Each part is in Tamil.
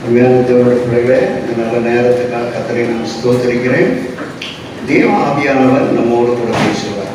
தேவனுடைய பிள்ளைகளே, இந்த நல்ல நேரத்துக்காக கர்த்தரை நான் ஸ்தோத்திரிக்கிறேன். தேவ ஆவியானவர் நம்மோடு கூட பேசுவார்.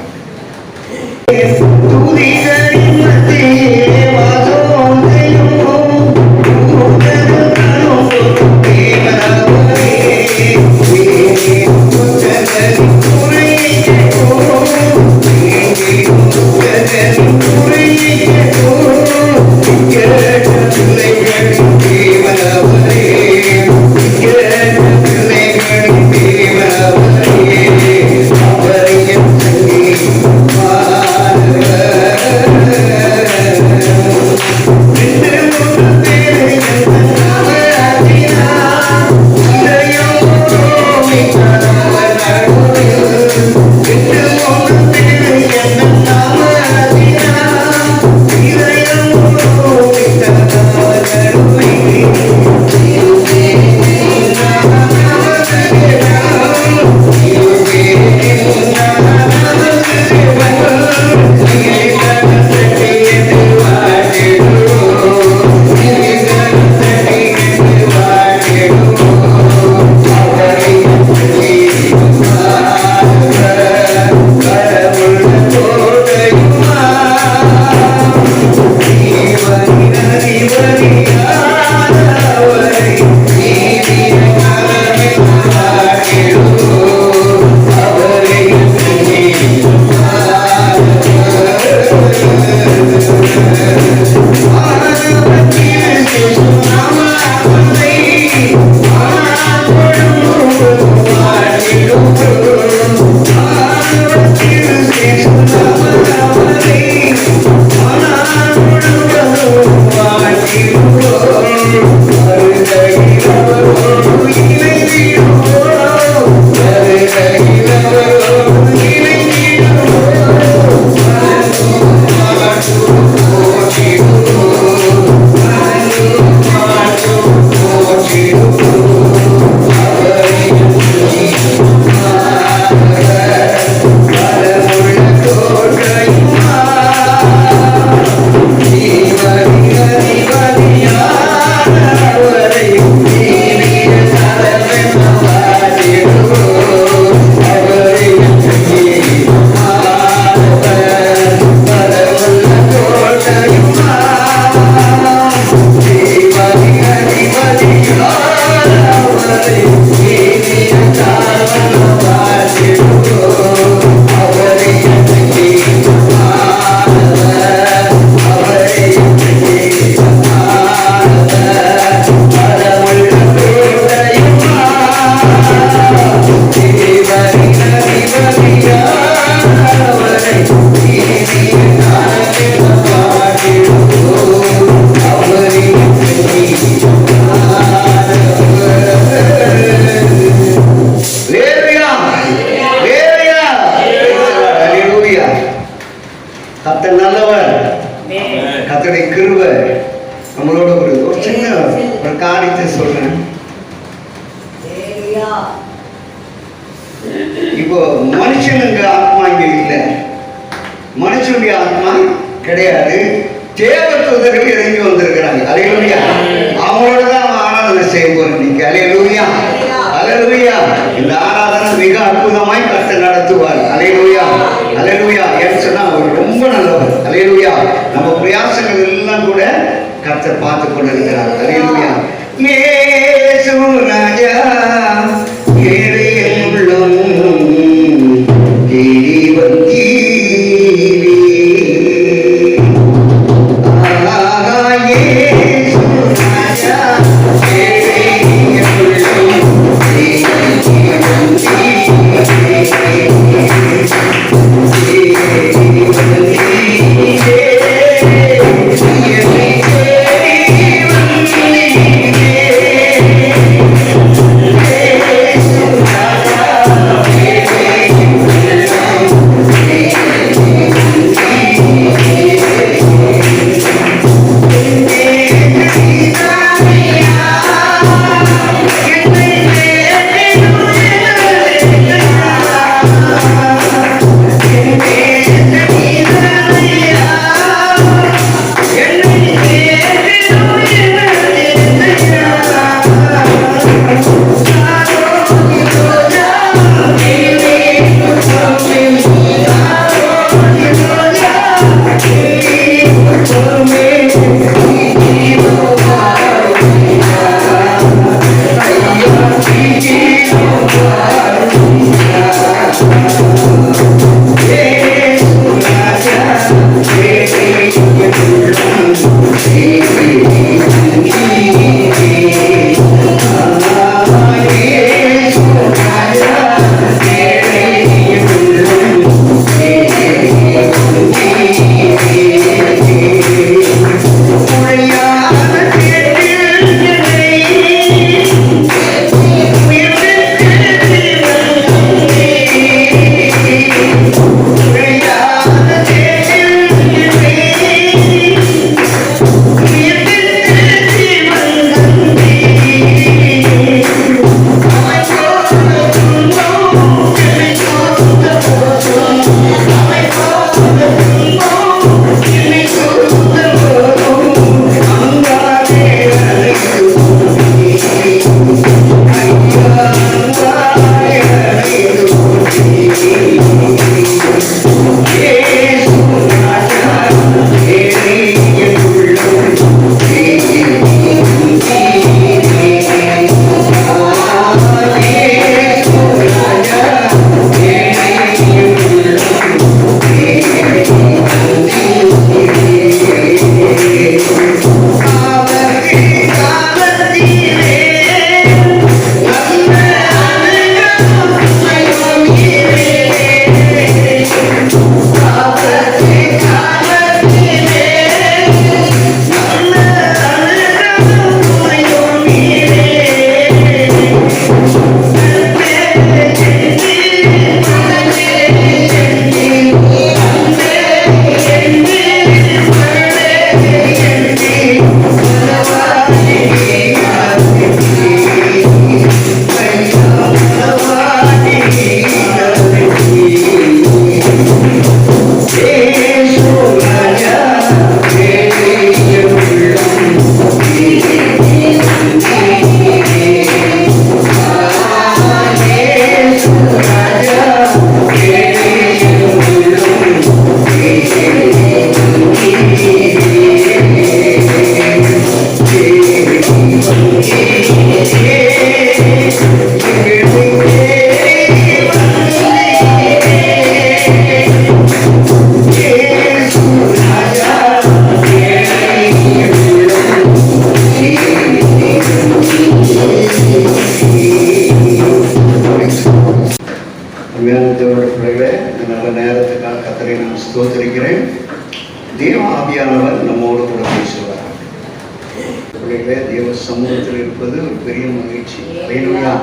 கர்த்தர் நல்லவர். கர்த்தருடைய கிருபை நம்மளோட ஒரு சின்ன ஒரு காரியத்தை சொல்றேன். இப்போ மனுஷனுங்க ஆத்மா இங்க இல்லை, மனுஷனுடைய ஆத்மா கிடையாது. தேவ தூதர்கள் இறங்கி வந்திருக்கிறாங்க. அல்லேலூயா. அவங்களோட தான் ஆராதனை செய்ய போறோம் இன்னைக்கு. அல்லேலூயா, அல்லேலூயா. இந்த ஆராதனை மிக அற்புதமாய் கர்த்தர் நடத்துவார். அல்லேலூயா, அல்லேலூயா. ஏன்னு சொன்னா அவர் ரொம்ப நல்லவர். அல்லேலூயா. நம்ம பிரயாசங்கள் எல்லாம் கூட கர்த்தர் பார்த்து கொண்டு இருக்கிறார். அல்லேலூயா. இயேசு ராஜா ஏழையின் உள்ளம் தேடி வந்தீரே. Yeah. தேவ சமூகத்தில் இருப்பது ஒரு பெரிய மகிழ்ச்சி. அல்லேலூயா.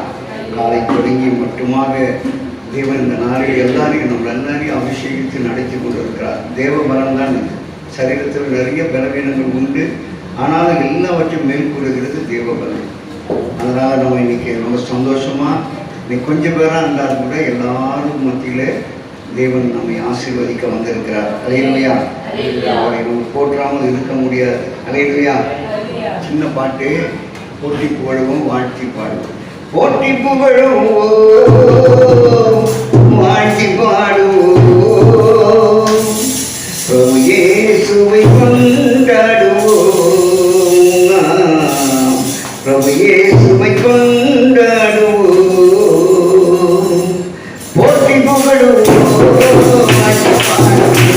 காலை தொடங்கி மட்டுமாக தேவன் இந்த நாளில் எல்லாரையும் நம்ம எல்லாரையும் அபிஷேகித்து நடத்தி கொண்டிருக்கிறார். தேவ பலம் தான் இது. சரீரத்தில் நிறைய பலவீனங்கள் உண்டு, ஆனாலும் எல்லாவற்றையும் மேற்கொள்கிறது தேவ பலம். அதனால் நம்ம இன்னைக்கு ரொம்ப சந்தோஷமாக இன்னைக்கு கொஞ்சம் பேராக இருந்தாலும் கூட எல்லாரும் மத்தியில் தேவன் நம்மை ஆசீர்வதிக்க வந்திருக்கிறார். அல்லேலூயா. அவரை நம்ம போற்றாமல் இருக்க முடியாது. அல்லேலூயா. சின்ன பாட்டு, போற்றி புகழுவோம் வாழ்த்தி பாடுவோம். போற்றி புகழுவோம் வாழ்த்தி பாடுவோம், பிரபு இயேசுவை கொண்டாடுவோம், பிரபு இயேசுவை கொண்டாடுவோம். போற்றி புகழுவோம் வாழ்த்தி பாடுவோம்,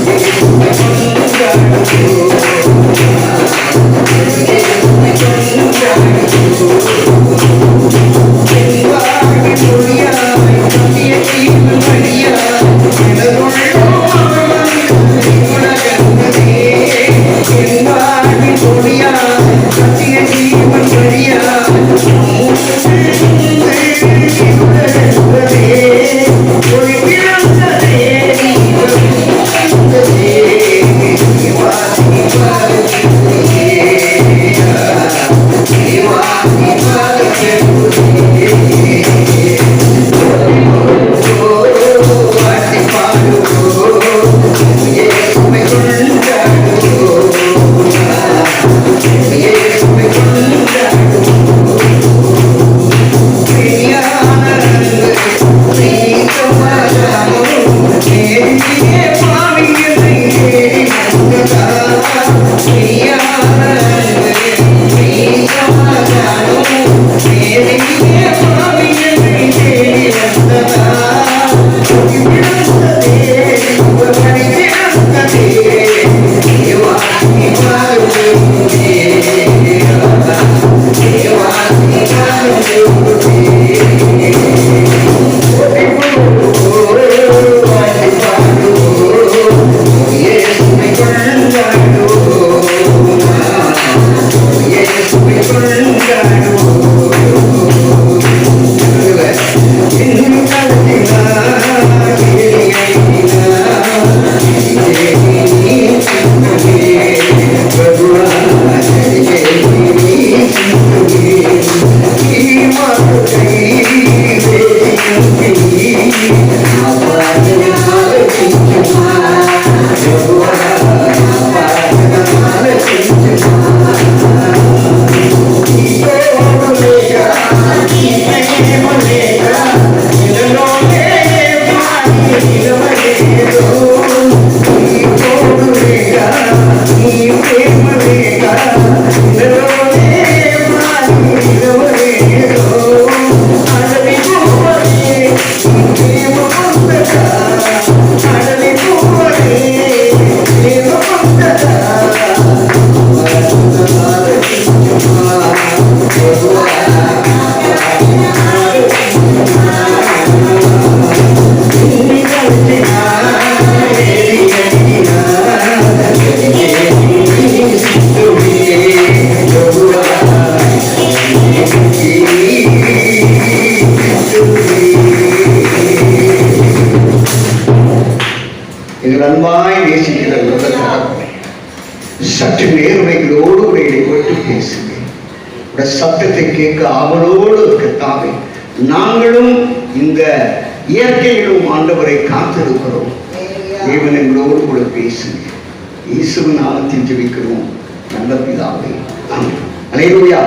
இயேசுவை கொண்டாடுவோம். அன்பாய் நேசிக்கிற சற்று நேர்மைகளோடு கூட இடைப்பட்டு பேசுவேன். சத்தத்தை கேட்க அவளோடு கத்தாவே நாங்களும் இந்த இயற்கையிலும் ஆண்டவரை காத்திருக்கிறோம். தேவன் எங்களோடு கூட பேசுங்க. இயேசுவின் நாமத்தில் ஜெபிக்கிறோம் நல்ல பிதாவே, ஆமென். அல்லேலூயா.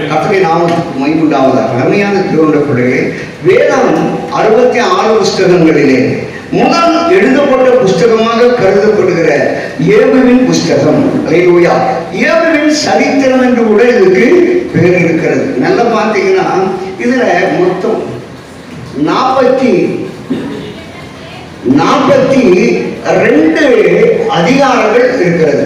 கர்த்தருடைய நாமத்துக்கு மகிமை உண்டாவதாக. அருமையான தேவனுடைய பிள்ளைகளே, வேதம் 66 புஸ்தகங்களிலே முதல் எழுதப்பட்ட புஸ்தகமாக கருதப்படுகிற ஏபுவின் புஸ்தகம். அல்லேலூயா. ஏபுவின் சரித்திரம் என்று கூட இதுக்கு பேர் இருக்கிறது. நல்லா பார்த்தீங்கன்னா இதுல மொத்தம் 42 அதிகாரங்கள் இருக்கிறது.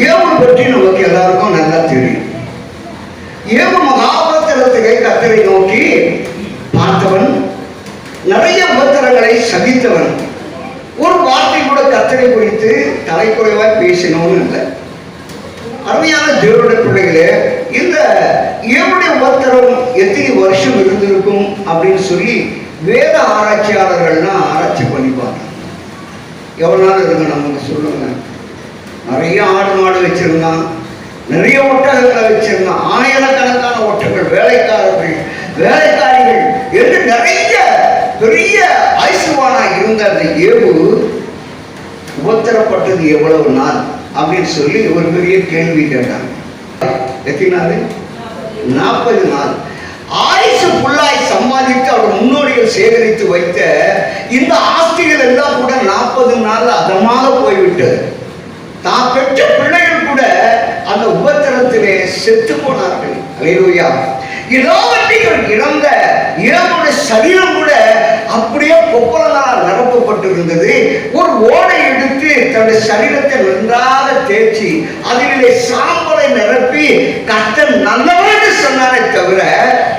ஏபு பற்றி நமக்கு எல்லாருக்கும் நல்லா தெரியும். ஏபு மகாபத்திரத்தை கர்த்தரை நோக்கி பார்த்தவன், நிறைய உபத்திரங்களை சகித்தவன். ஒரு வார்த்தை கூட கர்த்தரை குறித்து தலைக்குறைவாய் பேசினோன்னு இல்லை. அருமையான தேவனுடைய பிள்ளைகளே, இந்த ஏவுடைய உபத்திரம் எத்தனை வருஷம் இருந்திருக்கும் அப்படின்னு சொல்லி வேத ஆராய்ச்சியாளர்கள்லாம் ஆராய்ச்சி பண்ணிப்பாங்க. எவ்வளவு நாள் இருங்க நமக்கு சொல்லுங்க. நிறைய ஆடு மாடு வச்சிருந்தான், நிறைய ஒட்டகங்களை வச்சிருந்தான், ஆயிரக்கணக்கான ஒட்டங்கள், வேலைக்காரிகள் என்று நிறைய பெரிய ஐசுவானா இருந்த அந்த ஏவு உபத்திரப்பட்டது எவ்வளவு நாள் அப்படின்னு சொல்லி ஒரு பெரிய கேள்வி கேட்டாங்க. எத்தனை நாள்? 40 நாள். ஆயுசு புள்ளாய் சம்பாதித்து அவர் முன்னோடிகள் சேகரித்து வைத்த இந்த ஆஸ்திகள் எல்லாம் கூட 40 நாள் அதமாக போய்விட்டது. தான் பெற்ற பிள்ளைகள் கூட அந்த உபத்திரத்திலே செத்து போனார்கள். அல்லேலூயா. எல்லாவற்றையும் இழந்த ஏவுடைய சரீரம் கூட அப்படியே கொப்பளங்களால் நிரப்பப்பட்டிருந்தது. ஒரு ஓடை எடுத்து தன்னுடைய சரீரத்தை நன்றாக தேய்ச்சி அதிலே சாம்பலை நிரப்பி கர்த்தர் நல்லவர் என்று சொன்னாரே தவிர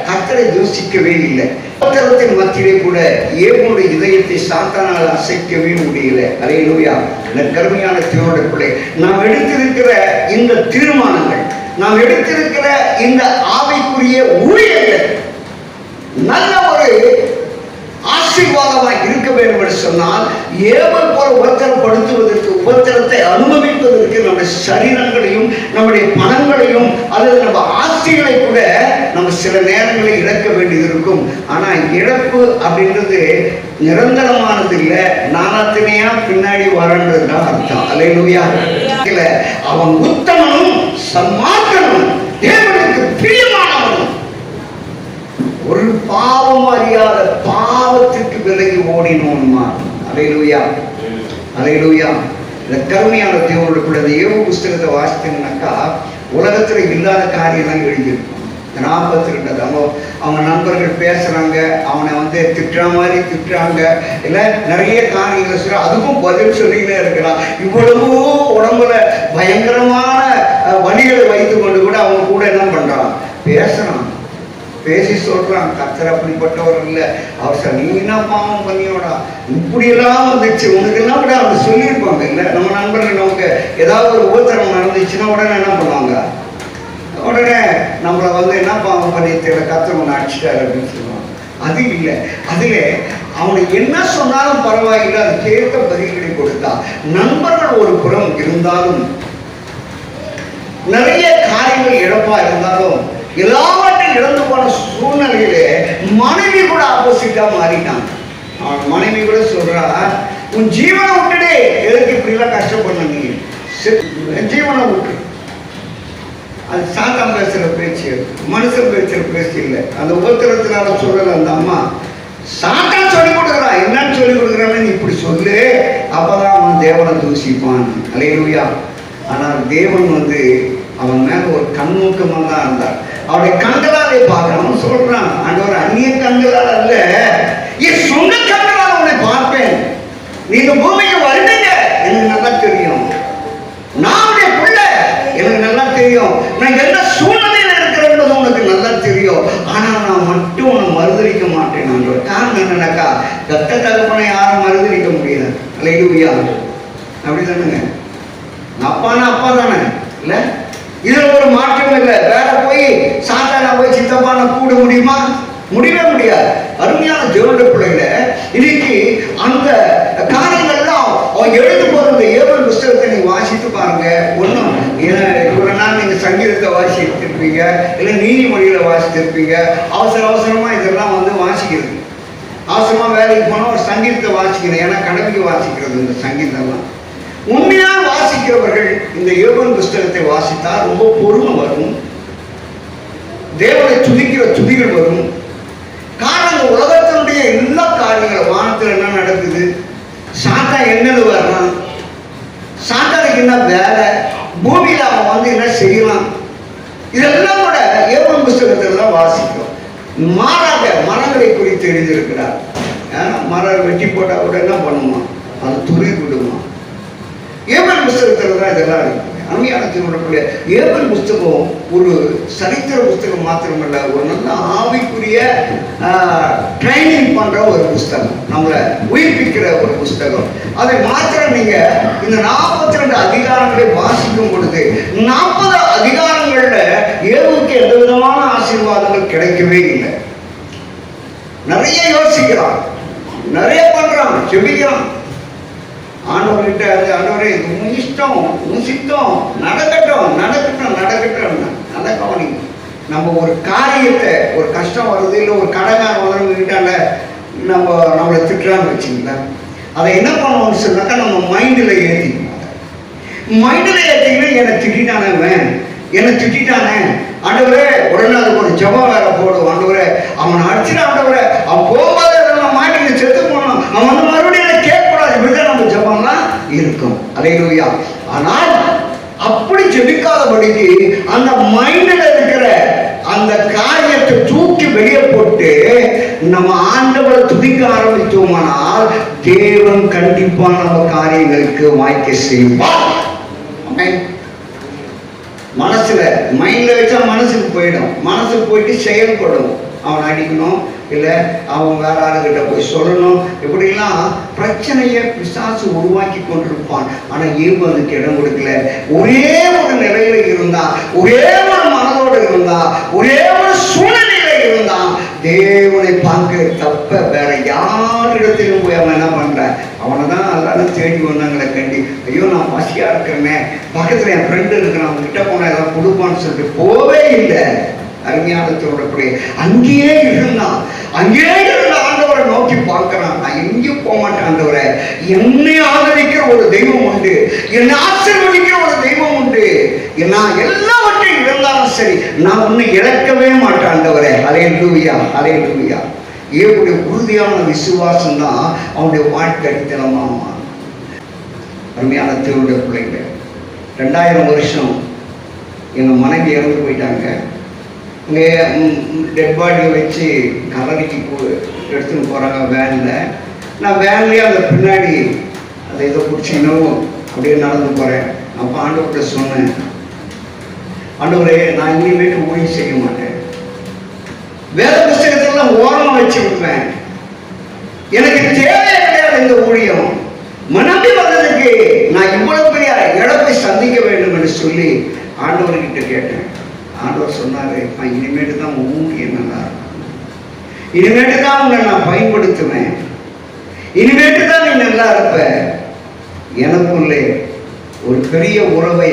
கர்த்தரை தூசிக்கவே இல்லை. உபத்திரத்தின் மத்தியிலே கூட ஏவுடைய இதயத்தை சாத்தானால் அசைக்கவே முடியல. அல்லேலூயா. கருமையான தேவனுடைய பிள்ளை, நாம் எடுத்திருக்கிற இந்த தீர்மானங்கள், நாம் எடுத்திருக்கிற இந்த ஆவிக்குரிய ஊழியர்கள் நல்ல ஒரு ஆசீர்வாதமாக இருக்க வேண்டும் என்று சொன்னால் ஏவல் போல உபத்திரப்படுத்துவதற்கு, உபத்திரத்தை அனுபவிப்பதற்கு நம்முடைய சரீரங்களையும் நம்முடைய பணங்களையும் அல்லது நம்ம ஆஸ்திகளை கூட நம்ம சில நேரங்களில் இழக்க வேண்டியது இருக்கும். ஆனால் இழப்பு அப்படின்றது நிரந்தரமானது இல்லை, நானாத்தினையா பின்னாடி வரன்றதுதான் அர்த்தம். அல்லேலூயா. அவன் உத்தமனும் சன்மார்க்கனும் தேவனுக்கு பிரியமானவனும் ஒரு பாவம் அறியாத பாவத்திற்கு விலகி ஓடினோன்மா. அல்லேலூயா. அல்லேலூயா. இந்த கருமையான தேவனுடைய பிள்ளை ஏவு புஸ்தகத்தை வாசித்தீங்கன்னாக்கா உலகத்துல இல்லாத காரியம்லாம் எழுதியிருக்கும். 42 அவங்க நண்பர்கள் பேசுறாங்க, அவனை திட்டுற மாதிரி திட்டுறாங்க, இல்லை நிறைய காரியங்களை சொல்ற, அதுக்கும் பதில் சொல்லிக்கிட்டே இருக்கிறான். இவ்வளவு உடம்புல பயங்கரமான வலிகளை வைத்து கொண்டு கூட அவங்க கூட என்ன பண்றான், பேசுறான், பேசி சொல்றான், கர்த்தர் அப்படிப்பட்டவர் இல்லை, அவர் நீ என்ன பாவம் பண்ணியோடா, இப்படியெல்லாம் வந்துச்சு உனக்கெல்லாம் கூட அவங்க சொல்லியிருப்பாங்க. இல்லை நம்ம நண்பர்கள் நமக்கு ஏதாவது ஒரு உபத்திரம் நடந்துச்சுன்னா உடனே என்ன பண்ணுவாங்க, உடனே நம்மளை என்ன பாவம் பண்ணி தெரியல, கர்த்தர் ஒன்று அடிச்சிட்டாரு அப்படின்னு சொல்லுவாங்க. அது இல்லை, அதுல அவனை என்ன சொன்னாலும் பரவாயில்லை, அதுக்கேற்ற பதில்களை கொடுத்தா. நண்பர்கள் ஒரு புறம் இருந்தாலும், நிறைய காரியங்கள் இழப்பா இருந்தாலும், எல்லாவற்றையும் இழந்து போன சூழ்நிலையிலே மனைவி கூட ஆப்போசிட்டா மாறிட்டான். அவன் மனைவி கூட சொல்றா, உன் ஜீவனை விட்டுடே, எதுக்கு இப்படி எல்லாம் கஷ்டப்பட, நீ ஜீவனை விட்டு. அது சாத்தான் பேசுற பேச்சு, மனுஷன் பேசுற பேச்சு இல்லை. அந்த உபத்திரத்தினால சொல்லல அந்த அம்மா, சாத்தான் சொல்லி கொடுக்குறான், என்னன்னு சொல்லி கொடுக்குறான்னு இப்படி சொல்லு, அப்பதான் அவன் தேவனை தூசிப்பான். அல்லேலூயா. ஆனால் தேவன் அவன் மேல ஒரு கண்ணோக்கமாக தான் இருந்தார். அவருடைய கண்களாலே பார்க்கணும் சொல்றான். ஆண்டவர் அந்நிய கண்களால் அல்ல, என் சொந்த கண்களால் உன்னை பார்ப்பேன். நீங்க பூமிக்கு வருவீங்க, எனக்கு நல்லா தெரியும். நான் உடைய பிள்ளை, எனக்கு நல்லா தெரியும். நான் என்ன சூழ்நிலையில இருக்கிறேன் உனக்கு நல்லா தெரியும். ஆனா நான் மட்டும் உன்னை மறுதளிக்க மாட்டேன். ஆண்டவர் காரணம் என்னன்னாக்கா, கத்த தகப்பனை யாரும் மறுதளிக்க முடியாது. அல்லேலூயா. அப்படிதானுங்க, அப்பானா அப்பா தானே, இல்ல இதுல ஒரு மாற்றம் இல்லை. வேற போய் சாத்தான போய் சித்தப்பான கூட முடியுமா? முடியவே முடியாது. அருமையான தேவனுடைய பிள்ளைகளை, இன்னைக்கு அந்த காரியங்கள்லாம் அவன் எழுந்து போற இந்த ஏவல் புஸ்தகத்தை நீங்க வாசித்து பாருங்க. ஒன்றும் இவ்வளவு நாள் நீங்க சங்கீதத்தை வாசித்திருப்பீங்க, இல்லை நீதிமொழியில வாசித்திருப்பீங்க. அவசர அவசரமா இதெல்லாம் வாசிக்கிறது, அவசரமா வேலைக்கு போனா ஒரு சங்கீதத்தை வாசிக்கணும், ஏன்னா கடமைக்கு வாசிக்கிறது இந்த சங்கீதம்லாம். உண்மையாக வாசிக்கிறவர்கள் இந்த ஏவல் புஸ்தகத்தை வாசித்தால் ரொம்ப பொறுமை வரும், தேவனை துதிக்கிற துதிகள் வரும். காரணம், உலகத்தினுடைய எல்லா காரியங்களும், வானத்தில் என்ன நடக்குது, சாத்தான் என்னன்னு வர்றான், சாத்தானுக்கு என்ன வேலை, பூமியில் அவன் என்ன செய்யலாம், இதெல்லாம் கூட ஏவல் புஸ்தகத்தில் தான் வாசிக்கிறோம். மாறாக மரங்களை குறித்து எழுதியிருக்கிறார். மரம் வெட்டி போட்டால் கூட என்ன பண்ணுமா, அது துணி விடுமா. ஏவல் புஸ்தகத்தில் தான் இதெல்லாம் இருக்கு. அருமையான திருமணக்குள்ள ஏவல் புஸ்தகம் ஒரு சரித்திர புஸ்தகம் மாத்திரமல்ல, ஒரு நல்ல ஆவிக்குரிய ட்ரைனிங் பண்ற ஒரு புஸ்தகம், நம்மளை உயிர்ப்பிக்கிற ஒரு புஸ்தகம். அதை மாத்திரம் நீங்க இந்த 42 அதிகாரங்களை வாசிக்கும் பொழுது 40 அதிகாரங்கள்ல ஏவுக்கு எந்த விதமான ஆசீர்வாதங்கள் கிடைக்கவே இல்லை. நிறைய யோசிக்கிறான், நிறைய பண்றான், செபிக்கிறான். ஆண்டவர்கிட்ட ஆண்டவரே உன் இஷ்டம், உன் சித்தம், நடக்கட்டும் நடக்கட்டும் நடக்கட்டும். நல்லா கவனிங்க. நம்ம ஒரு காரியத்தை, ஒரு கஷ்டம் வருது, இல்லை ஒரு கடனாக வளர்ந்துக்கிட்டால நம்மளை திட்டுறான்னு வச்சுங்களா, அதை என்ன பண்ணுவோம்னு சொன்னாக்கா நம்ம மைண்டில் ஏற்றிக்கணும். மைண்டில் ஏற்றிக்கிட்டு என்னை திட்டானே ஆண்டவரே, உடனே அதுக்கு ஒரு ஜபம் வேற போடும். ஆண்டவரே அவனை அடிச்சுட்டு, ஆண்டவரே அவன் போகும்போது அதெல்லாம் மாட்டிட்டு செத்து போனோம், அவன் வந்து மறுபடியும் என்ன கேட்கக்கூடாது. இப்படிதான் நம்ம ஜபம்லாம் இருக்கும். அல்லேலூயா. ஆனால் அப்படி ஜெபிக்காதபடிக்கு அந்த மைண்டில் இருக்கிற அந்த காரியத்தை தூக்கி வெளியே போட்டு நம்ம ஆண்டவரை துதிக்க ஆரம்பித்தோமானால் தேவன் கண்டிப்பா நம்ம காரியங்களுக்கு வாய்க்க செய்வார். மனசுல மைண்ட்ல வச்சா மனசுக்கு போயிடும், மனசுக்கு போயிட்டு செயல்படும். அவன் அடிக்கணும், இல்லை அவன் வேற ஆளுகிட்ட போய் சொல்லணும், இப்படிலாம் பிரச்சனையை பிசாசு உருவாக்கி கொண்டிருப்பான். ஆனா இயல்பு அதுக்கு இடம் கொடுக்கல. ஒரே ஒரு நிலையில இருந்தா, ஒரே ஒரு மனதோடு இருந்தா, ஒரே ஒரு சூழ்நிலையில இருந்தா தேவனை பார்க்க தப்ப வேற யாரிடத்திலும் போய் அவன் என்ன பண்றான், அவனை தான் எல்லாரும் தேடி வந்தாங்களே கண்டி, ஐயோ நான் பசியா இருக்கிறேன்னு பக்கத்துல என் ஃப்ரெண்டு இருக்கிறான், அவன் கிட்ட போனா ஏதாவது கொடுப்பான்னு சொல்லிட்டு போவே இல்லை. அருமையான தோழர்களே, அங்கேயே இருந்தான், அங்கேயே இருந்த ஆண்டவரை நோக்கி பார்க்கிறான். நான் எங்கேயும் போக மாட்டேன் ஆண்டவரை, என்னை ஆதரிக்கிற ஒரு தெய்வம் உண்டு, என்னை ஆசீர்வதிக்கிற ஒரு தெய்வம் உண்டு, நான் எல்லாவற்றையும் இருந்தாலும் சரி நான் ஒண்ணு இழக்கவே மாட்டேன் ஆண்டவரே. அல்லேலூயா அல்லேலூயா. ஏவுடைய உறுதியான விசுவாசம் தான் அவனுடைய வாழ்க்கை அடித்தளமா. அருமையான தேவனுடைய பிள்ளைங்க, 2000 வருஷம் எங்க மனைவி இறந்து போயிட்டாங்க. இங்கே டெட் பாடியை வச்சு கலரிக்கு எடுத்துன்னு போகிறாங்க வேனில். நான் வேன்லேயே அந்த பின்னாடி அதை ஏதோ பிடிச்சிக்கணும் அப்படியே நடந்து போகிறேன். அப்போ ஆண்டவர்கிட்ட சொன்னேன், ஆண்டவரே நான் இனிமேட்டு ஊழியம் செய்ய மாட்டேன், வேத புஸ்தகத்தெல்லாம் ஓரமாக வச்சு விடுவேன், எனக்கு தேவையே கிடையாது இந்த ஊழியம். மனம்பி வந்ததுக்கு நான் இவ்வளவு பெரிய இழப்பை சந்திக்க வேண்டும் என்று சொல்லி ஆண்டவர்கிட்ட கேட்டேன். ஆண்டவர் சொன்னாரு, இனிமேட்டு தான் ஊழியம் நல்லா இருக்கும், இனிமேட்டு தான் உன்னை நான் பயன்படுத்துவேன், இனிமேட்டு தான் நீ நல்லா இருப்ப, எனக்குள்ளே ஒரு பெரிய உறவை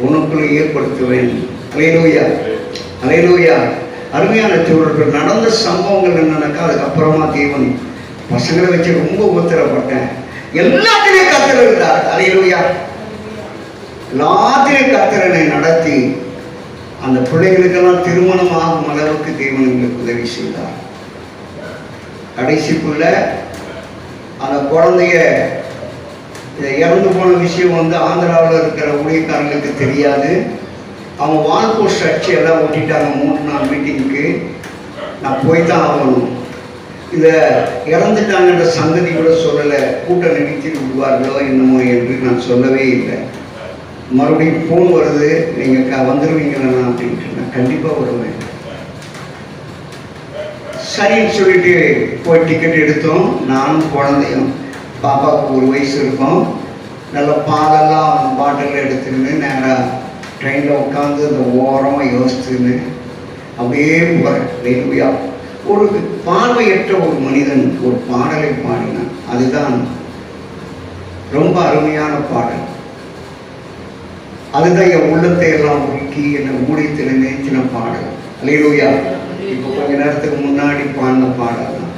உனக்குள்ளே ஏற்படுத்துவேன். அல்லேலூயா அல்லேலூயா. அருமையான தோழர்கள், நடந்த சம்பவங்கள் என்னன்னாக்கா அதுக்கப்புறமா தேவன் பசங்களை வச்சு ரொம்ப உத்தரப்பட்டேன். எல்லாத்திலையும் கர்த்தர் இருந்தார். அல்லேலூயா. எல்லாத்திலையும் கர்த்தரனை நடத்தி அந்த பிள்ளைகளுக்கெல்லாம் திருமணம் ஆகும் அளவுக்கு தேவன் எங்களுக்கு உதவி செய்தார். கடைசிக்குள்ள அந்த குழந்தைய இறந்து போன விஷயம் வந்து ஆந்திராவில் இருக்கிற ஊழியக்காரங்களுக்கு தெரியாது. அவங்க வால் போஸ்ட் அடிச்சு எல்லாம் ஒட்டிட்டாங்க 3 நாள் மீட்டிங்க்கு. நான் போய் தான் ஆகணும். இதை இறந்துட்டாங்கன்ற சங்கதி கூட சொல்லலை. கூட்டம் நிறுத்தி விடுவார்களோ என்னமோ என்று நான் சொல்லவே இல்லை. மறுபடியும் ஃபோன் வருது, நீங்கள் வந்துடுவீங்களா அப்படின்ட்டு. நான் கண்டிப்பாக வருவேன். சரின்னு சொல்லிட்டு போய் டிக்கெட் எடுத்தோம். நானும் குழந்தையும், பாப்பாவுக்கு 1 வயசு இருக்கும். நல்ல பாலெல்லாம் பாட்டில் எடுத்துன்னு நேராக ட்ரெயினில் உட்காந்து அந்த ஓரமாக யோசிச்சுன்னு அப்படியே போகிறேன். ஒரு பார்வையற்ற ஒரு மனிதன் ஒரு பாடலை பாடினான். அதுதான் ரொம்ப அருமையான பாடல். அதுதான் என் உள்ளத்தை எல்லாம் உருக்கி என்னை ஊழியத்தில் நேர்த்தின பாடல். அல்லேலூயா. இப்போ கொஞ்ச நேரத்துக்கு முன்னாடி பாடின பாடல் தான்.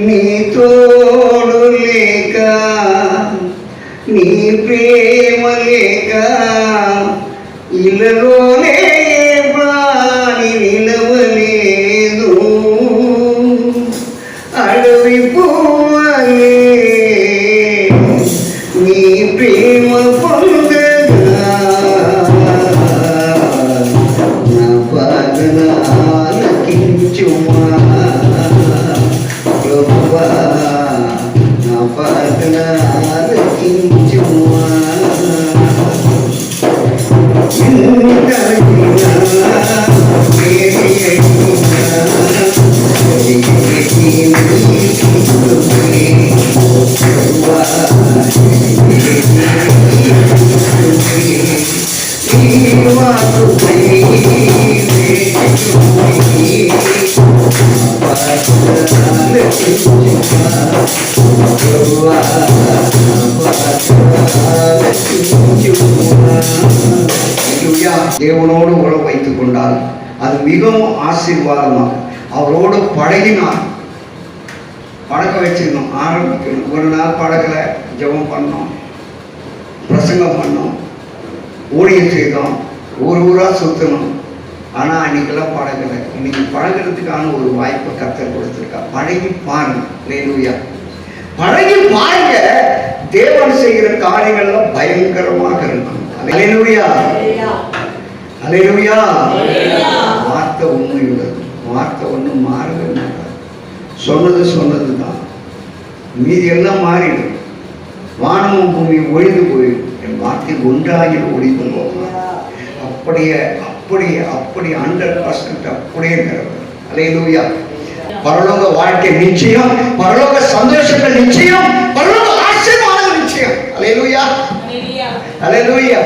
நீ தோடு లేక నీ ప్రేమ లేక ఇలలోనే ప్రాణి నిలవలేదు, అడవి పువ్వలే నీ ప్రేమ పొందగా నా పాదనాలకించుమా ప్రభువా, నా పాదనాలకించుమా. தேவனோடு உறவு வைத்துக் கொண்டால் அது மிகவும் ஆசீர்வாதமாக. அவரோடு பழகினால் பழக்க வச்சுக்கணும், ஆரம்பிக்கணும். ஒரு நாள் பழக்கலை, ஜெபம் பண்ணோம், பிரசங்கம் பண்ணோம், ஊழியம் செய்தோம், ஊராக சுற்றணும். ஆனால் அன்னைக்கெல்லாம் பழகலை. இன்னைக்கு பழகிறதுக்கான ஒரு வாய்ப்பை கர்த்தர் கொடுத்துருக்கா. பழகி பாருங்க. அல்லேலூயா. பழகி பாருங்க. தேவன் செய்கிற காரியங்கள்லாம் பயங்கரமாக இருக்கும். அல்லேலூயா. அல்லேலூயா. வார்த்தை உண்மையுள்ளது. வார்த்தை ஒன்றும் மாறவே மாட்டாது. சொன்னது தான். மீதி எல்லாம் மாறிடும். வானமும் பூமியும் ஒழிந்து போயிடும். என் வார்த்தை ஒன்றாகி ஒழிந்து போகும். அப்படியே 100% அப்படியே நிறைவேறும். அல்லேலூயா. பரலோக வாழ்க்கை நிச்சயம், பரலோக சந்தோஷங்கள் நிச்சயம், பரலோக ஆசீர்வாதங்கள் நிச்சயம். அல்லேலூயா. அல்லேலூயா.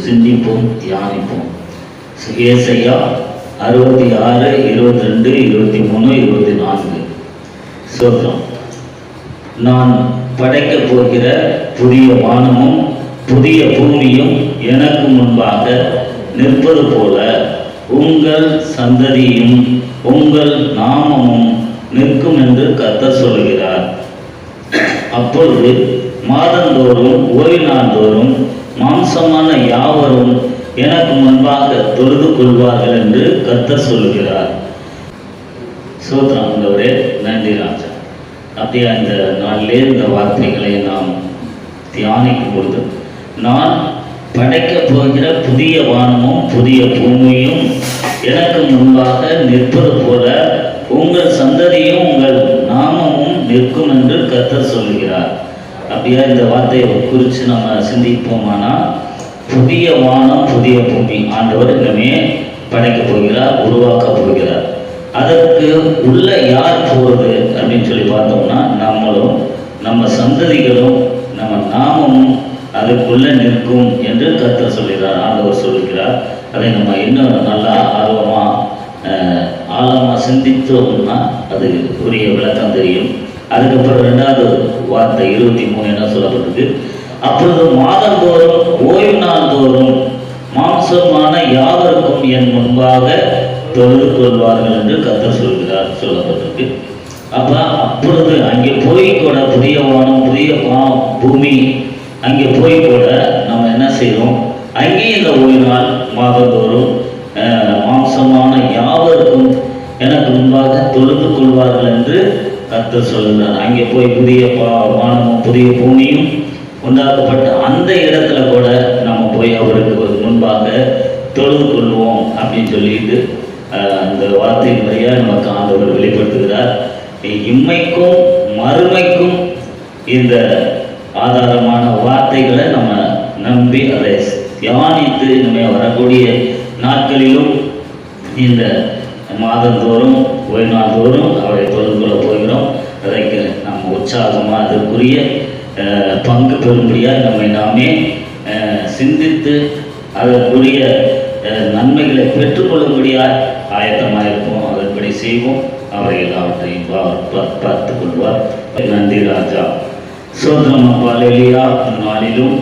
சிந்திப்போம், தியானிப்போம். ஏசாயா 66, 22, 23, 24. சோத்திரம். நான் படைக்கப் போகிற புதிய வானமும் புதிய பூமியும் எனக்கு முன்பாக நிற்பது போல உங்கள் சந்ததியும் உங்கள் நாமமும் நிற்கும் என்று கர்த்தர் சொல்கிறார். அப்பொழுது மாதந்தோறும் ஓய்வு நாள்தோறும் மாம்சமான யாவரும் எனக்கு முன்பாக தொழுது கொள்வார்கள் என்று கர்த்தர் சொல்லுகிறார். சோத்ராங்களே, நன்றி ராஜா. அப்படியே அந்த நாளிலே இந்த வார்த்தைகளை நாம் தியானிக்கும் பொழுது, நான் படைக்கப் போகிற புதிய வானமும் புதிய பூமியும் எனக்கு முன்பாக நிற்பது போல உங்கள் சந்ததியும் உங்கள் நாமமும் நிற்கும் என்று கர்த்தர் சொல்லுகிறார். அப்படியே இந்த வார்த்தையை குறித்து நம்ம சிந்திப்போமானா, புதிய வானம் புதிய பூமி ஆண்டவர் இனிமே படைக்கப் போகிறார், உருவாக்கப் போகிறார். அதற்கு உள்ள யார் போகிறது அப்படின்னு சொல்லி பார்த்தோம்னா, நம்மளும் நம்ம சந்ததிகளும் நம்ம நாமமும் அதுக்குள்ள நிற்கும் என்று கர்த்தர் சொல்கிறார், ஆண்டவர் சொல்லுகிறார். அதை நம்ம இன்னும் நல்லா ஆழமாக சிந்தித்தோம்னா அது உரிய விளக்கம் தெரியும். அதுக்கப்புறம் 2வது வார்த்தை 23 என்ன சொல்லப்பட்டது? அப்பொழுது மாதந்தோறும் ஓய்வு நாள் தோறும் மாம்சமான யாவருக்கும் என் முன்பாக தொழுது கொள்வார்கள் என்று கர்த்தர் சொல்கிறார் சொல்லப்பட்டிருக்கு. அப்பொழுது அங்கே போய் கூட புதிய வானம் புதிய பூமி அங்கே போய் கூட நம்ம என்ன செய்கிறோம், அங்கேயும் இந்த ஓய்வு நாள் மாதந்தோறும் மாம்சமான யாவருக்கும் எனக்கு முன்பாக தொழுது கொள்வார்கள் என்று கர்த்தர் சொல்லுகிறார். அங்கே போய் புதிய வானமும் புதிய பூமியும் உண்டாக்கப்பட்ட அந்த இடத்துல கூட நம்ம போய் அவருக்கு முன்பாக தொழுது கொள்வோம் அப்படின்னு சொல்லிட்டு அந்த வார்த்தையின் வழியாக நமக்கு ஆண்டவர் வெளிப்படுத்துகிறார். இம்மைக்கும் மறுமைக்கும் இந்த ஆதாரமான வார்த்தைகளை நம்ம நம்பி அதை தியானித்து நம்ம வரக்கூடிய நாட்களிலும் இந்த மாதந்தோறும் ஓய்வு நாள்தோறும் அவரை தொழுது கொள்ள போகிறோம். அதற்கு நம்ம உற்சாகமாக அதற்குரிய பங்கு பெறும்படியாக நம்மை நாமே சிந்தித்து அதற்குரிய நன்மைகளை பெற்றுக்கொள்ளும்படியாக ஆயத்தமாக இருப்போம். அதன்படி செய்வோம். அவரை எல்லாவற்றையும் பார்த்து கொள்வார். நன்றி ராஜா. சோதரம் அப்பா இல்லையா, இந்த நாளிலும்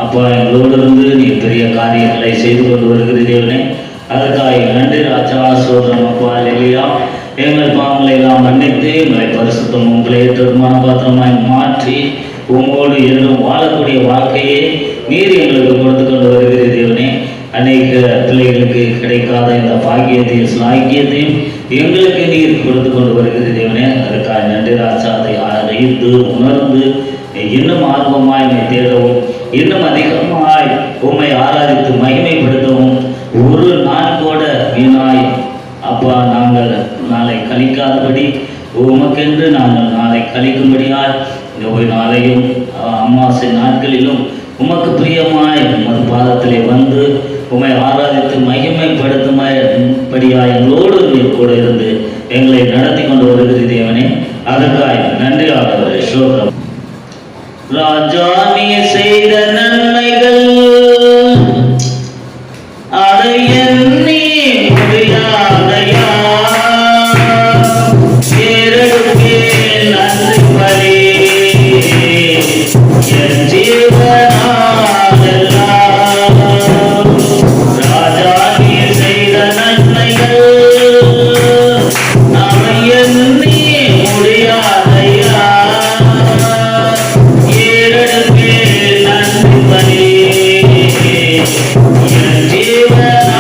அப்பா எங்களோடு இருந்து நீ பெரிய காரியங்களை செய்து கொண்டு வருகிற தேவனே, அதற்காக நன்றி ராஜா. சோதரம் அப்பா இல்லையா, எங்கள் பாவங்களை எல்லாம் மன்னித்து எங்களை பரிசுத்தம் உங்களை ஏற்றமான பாத்திரமாய் மாற்றி உங்களோடு என்றும் வாழக்கூடிய வாழ்க்கையை நீர் எங்களுக்கு கொடுத்து கொண்டு வருகிற தேவனே, அநேக பிள்ளைகளுக்கு கிடைக்காத இந்த பாக்கியத்தையும் சாக்கியத்தையும் எங்களுக்கு நீர் கொடுத்து கொண்டு வருகிற தேவனே, அதற்காக நன்றி ராஜா. அதை அறிந்து உணர்ந்து இன்னும் ஆர்வமாய் என்னை தேடவும், இன்னும் அதிகமாய் உம்மை ஆராதித்து மகிமைப்படுத்தவும் ஒரு நாள் கூட வீணாய் அப்பா நாங்கள் நாளை கழிக்காதபடி உமக்கென்று நாங்கள் நாளை கழிக்கும்படியால் இந்த ஒரு நாளையும் அமாவாசை நாட்களிலும் உமக்கு பிரியமாய் உமது பாதத்திலே வந்து உம்மை ஆராதித்து மகிமைப்படுத்தும்படியாய் எங்களோடு கூட இருந்து எங்களை நடத்தி கொண்டு வருகிற தேவனே, அதற்காய் நன்றி ஆண்டவரே. ஸ்தோத்திரம். ராஜா நீ செய்த நன்மைகள் அதை எண்ணி முடியாதையா, ஏறெடுப்பே நன்றி பலி என் ஜீவனாலெல்லாம். ராஜா நீ செய்த நன்மைகள் அதை எண்ணி முடியாதையா, ஏறெடுப்பே நன்றி பலி என் ஜீவனாலெல்லாம்.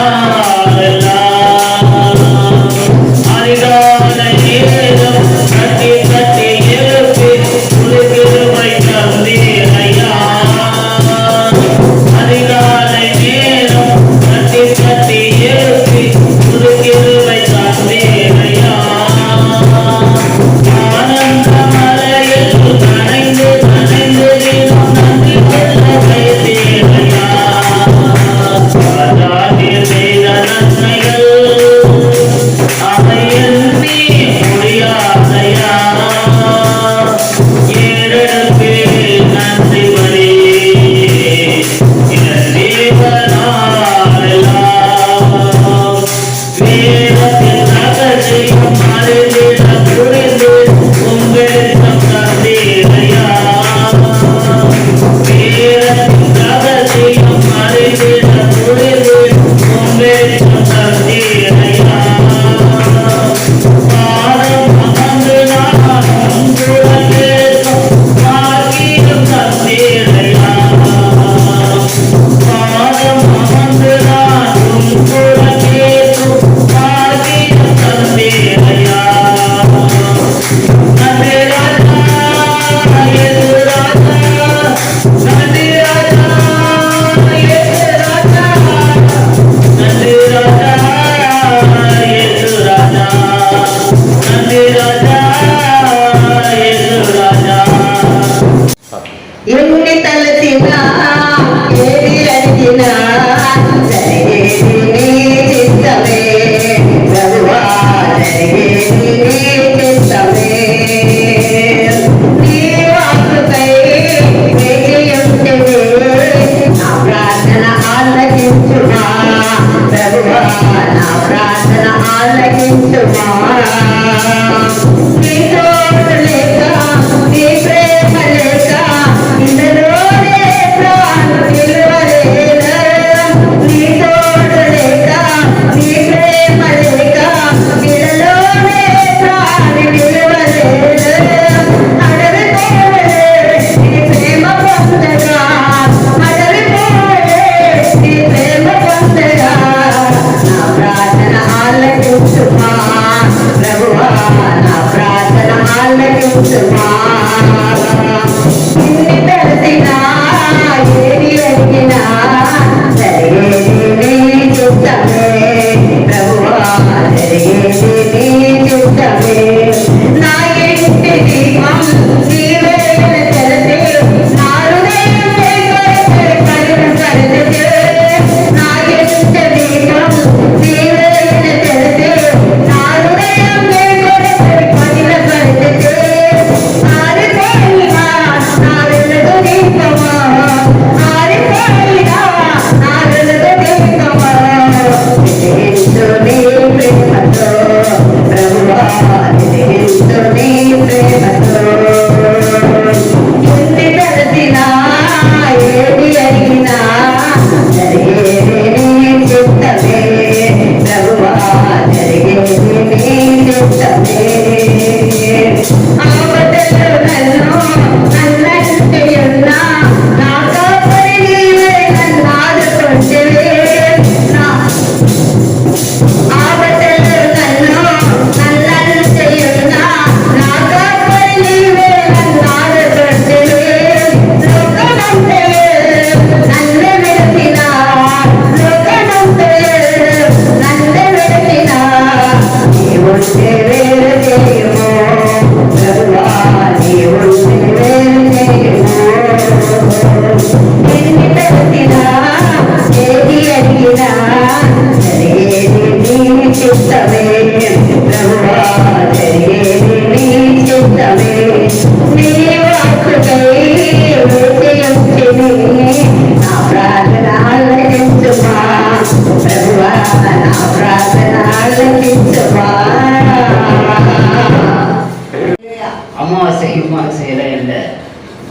அமாவாசையெல்லாம் இல்லை,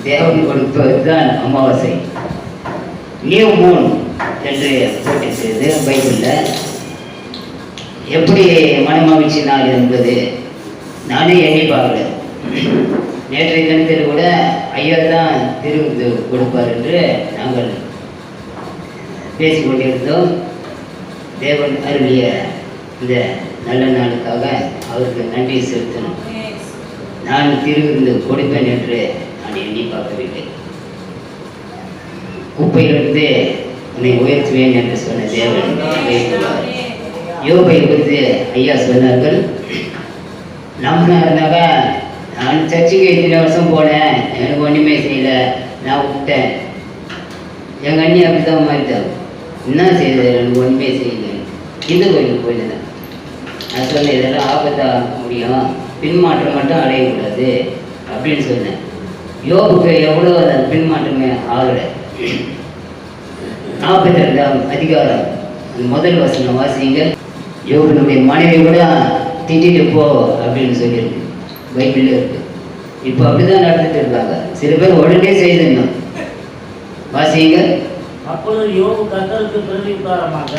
தேவன் கொடுப்பதுதான் அமாவாசை. நியூ மூன் என்று போட்டிருக்கிறது பைபிளில். எப்படி மனமகிழ்ச்சி நாள் என்பது நானே எண்ணி பார்க்கல. நேற்றைய தினத்தில் கூட ஐயா தான் திருவிருந்து கொடுப்பார் என்று நாங்கள் பேசிக்கொண்டிருந்தோம். தேவன் அருளிய இந்த நல்ல நாளுக்காக அவருக்கு நன்றி செலுத்தணும். நான் திருவிருந்து கொடுப்பேன் என்று நான் எண்ணி பார்க்கவில்லை. குப்பையிலிருந்து உன்னை உயர்த்துவேன் என்று சொன்ன தேவன் உயர்த்துவார். யோபை குறித்து ஐயா சொன்னார்கள். நம்ம இருந்தாக்கா நான் சர்ச்சுக்கு இத்தனை வருஷம் போனேன், எனக்கு ஒன்றுமே செய்யலை, நான் விட்டேன். எங்கள் அண்ணி அப்படி தான் மாறிட்டாங்க. என்ன செய்யுது, எனக்கு ஒன்றுமே செய்யலை, இந்த கோயிலுக்கு போயிருந்தேன். நான் சொன்னேன், இதெல்லாம் ஆபத்தாக முடியும், பின்மாற்றம் மட்டும் அடையக்கூடாது அப்படின்னு சொன்னேன். யோபுக்கு எவ்வளோ அந்த பின்மாற்றமே ஆகலை. 42ஆம் அதிகாரம் முதல் வசனம் வாசிங்கள். யோபனுடைய மனைவி கூட திட்டிட்டு போ அப்படின்னு சொல்லியிருக்கு, பைபிளில் இருக்கு. இப்போ அப்படிதான் நடந்துட்டு இருக்காங்க. சில பேர் உடனே செய்யணும். வாசிங்க. அப்பொழுது யோபு கர்த்தருக்கு பிரதியுத்தரமாக,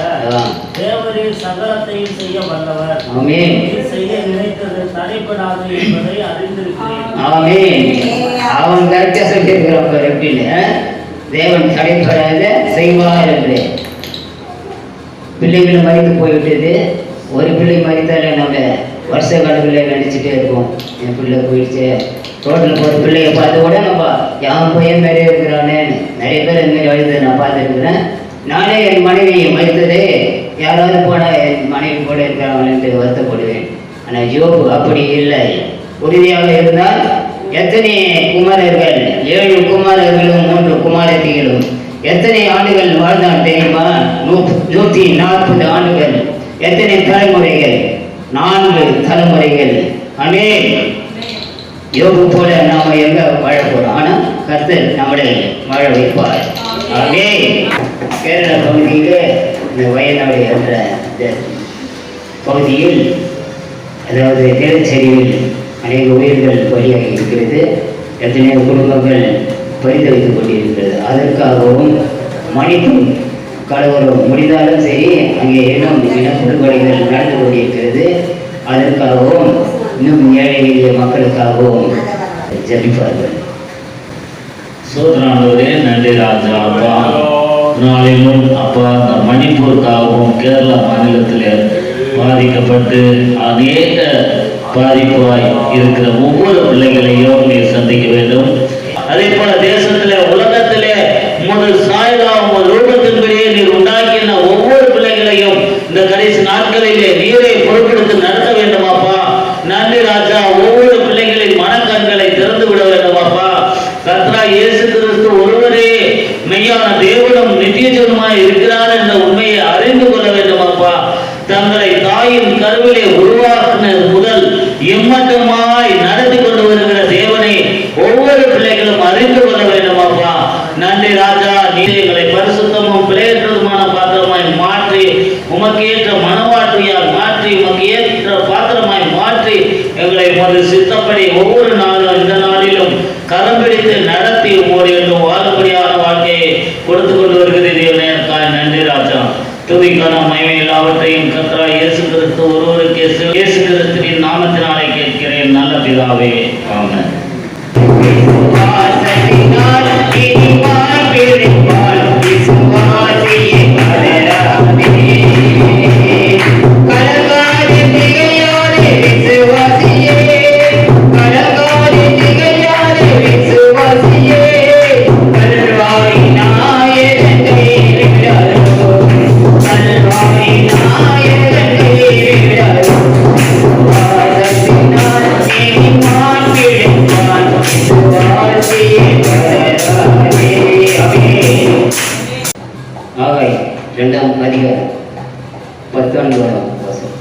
தேவரீர் சகலத்தையும் செய்ய வல்லவர், ஆமென், செய்ய நினைத்தது தடைப்படாது என்பதை அறிந்திருக்கிறேன். ஆமென். அவன் கரெக்டாக சொல்லியிருக்கிறான் எப்படின்னு, தேவன் தடைப்படாத செய்வார் என்று. பிள்ளைகளும் மறித்து போய்விட்டது. ஒரு பிள்ளை மறித்தாலே நம்ம வருஷ கணக்கில் நினச்சிட்டே இருக்கோம், என் பிள்ளை போயிடுச்சு. ரோட்டில் ஒரு பிள்ளைய பார்த்து கூட நம்ம என் பையன் நிறைய இருக்கிறானேன்னு நிறைய பேர் இதுமாரி எழுத நான் பார்த்துருக்குறேன். நானே என் மனைவி மறித்ததே, யாராவது போனால் என் மனைவி கூட இருக்கிறாங்களேன்ட்டு வருத்தப்படுவேன். ஆனால் யோபு அப்படி இல்லை. உறுதியாக இருந்தால் எத்தனை குமாரர்கள், 7 குமாரர்களும் 3 குமாரத்திகளும் எத்தனை ஆண்டுகள் வாழ்ந்தான் தெரியுமா? 140 ஆண்டுகள். எத்தனை தலைமுறைகள்? 4 தலைமுறைகள். ஆமென். யோபு போல நாம எங்க வாழ போறோம்? ஆனா கர்த்தர் நம்மளை வாழ வைப்பார். ஆமென். கேரள பகுதியில் இந்த வயநாடு என்ற பகுதியில், அதாவது நிலச்சரிவில் அநேக உயிர்கள் பலியாகி இருக்கிறது. எத்தனையோ குடும்பங்கள் பரிதவித்துக் கொண்டிருக்கிறது. அதற்காகவும் மணிப்பூர் கலவரம் முடிந்தாலும் சரி, அங்கே இன்னும் இனப்படுகொலைகள் நடந்து கொண்டிருக்கிறது. அதற்காகவும் இன்னும் ஏழை எளிய மக்களுக்காகவும் ஜபிப்பார்கள். சோதரானவரே நன்றி ராஜா. அப்பா நாளிலும் அப்பா அந்த மணிப்பூருக்காகவும் கேரளா மாநிலத்தில் பாதிக்கப்பட்டு அநேக பாதிப்பாய் இருக்கிற ஒவ்வொரு பிள்ளைகளையும் நீர் சந்திக்க வேண்டும். அதே போல தேசத்திலே உலகத்திலே உமது சாயலா உமது ரூபத்தின்படியே நீர் உண்டாக்கின ஒவ்வொரு பிள்ளைகளையும் இந்த கடைசி நாட்களிலே நீரை பொறுப்பெடுத்து நடத்த வேண்டுமாப்பா. நன்றி ராஜா. ஒவ்வொரு பிள்ளைகளின் மனக்கண்களை திறந்து விட வேண்டுமாப்பா. கர்த்தராகிய இயேசு கிறிஸ்து ஒருவரே மெய்யான தேவனும் நித்திய ஜீவனுமாய் இருக்கிறார் என்ற உண்மையை அறிந்து கொள்ள வேண்டுமாப்பா. தங்களை தாயின் கருவிலே உருவாக்கினது முதல் எம்மட்டுமாய் நடத்தி கொண்டு வருகிற தேவனை ஒவ்வொரு பிள்ளைகளும் அறிந்து கொள்ள வேண்டுமாப்பா. நன்றி ராஜா. நீர் எங்களை பரிசுத்தமும் பிழையற்றதுமான பாத்திரமாய் மாற்றி உமக்கேற்ற மனவாற்றியால் மாற்றி உமக்கு ஏற்ற பாத்திரமாய் மாற்றி எங்களை உமது சித்தப்படி ஒவ்வொரு நாளும் இந்த நாளிலும் கரம் பிடித்து நடத்தி உமோடு என்றும் வாழும்படியான வாழ்க்கையை கொடுத்து கொண்டு வருகிறீர்கள். நன்றி ராஜா. துதிக்கான மகிமை எல்லாவற்றையும் கர்த்தராகிய இயேசு கிறிஸ்து ஒருவருக்கே இயேசு கிறிஸ்துவின் நாமத்தினாலே கேட்கிறேன் நல்ல பிதாவே. ஆமென். ஆகாய் 2ஆம் அதிகாரம் 19ஆம் வசனம்.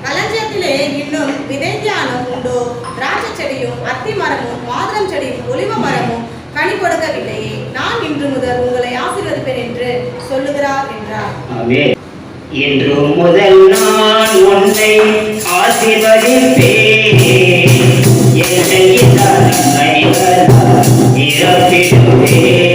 களஞ்சியத்திலே இன்னும் விதை தியானம் உண்டோ? திராட்சை செடியும் அத்தி மரமும் மாதுளம் செடியும் ஒலிவ மரமும் கனி கொடுக்கவில்லையே. நான் இன்று முதல் உங்களை ஆசீர்வதிப்பேன் என்று சொல்லுகிறார் என்றார். ஆமென். இன்று முதல் நான் உன்னை ஆசீர்வதிப்பேன். என்னை தன் கைகளால் நிரப்பிடுவேன்.